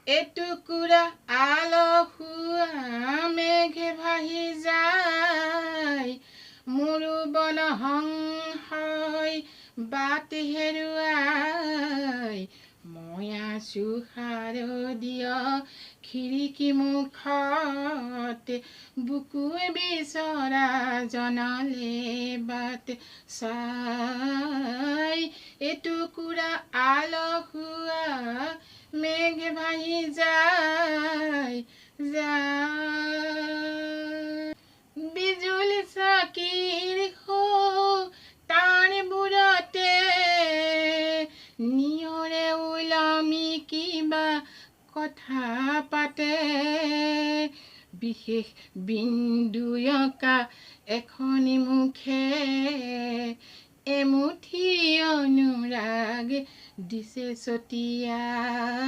এটুকুৰা আলসুৱা মেঘে ভাহি যায় মোৰো বন সংশয় বাট হেৰুৱাই মই আছো শাৰদীয় খিৰিকী মুখত বুকুৱে বিচৰা জনালে বাট চাই এটুকুৰা আলসুৱা মেঘ ভাহি যায় বিজুলী চাকিৰ তাঁৰবোৰতে নিয়ৰে ওলমি কিবা কথা পাতে বিশেষ বিন্দু অঁকা এখনি মুখে এমুঠি অনুৰাগ দিছে ছটিয়াই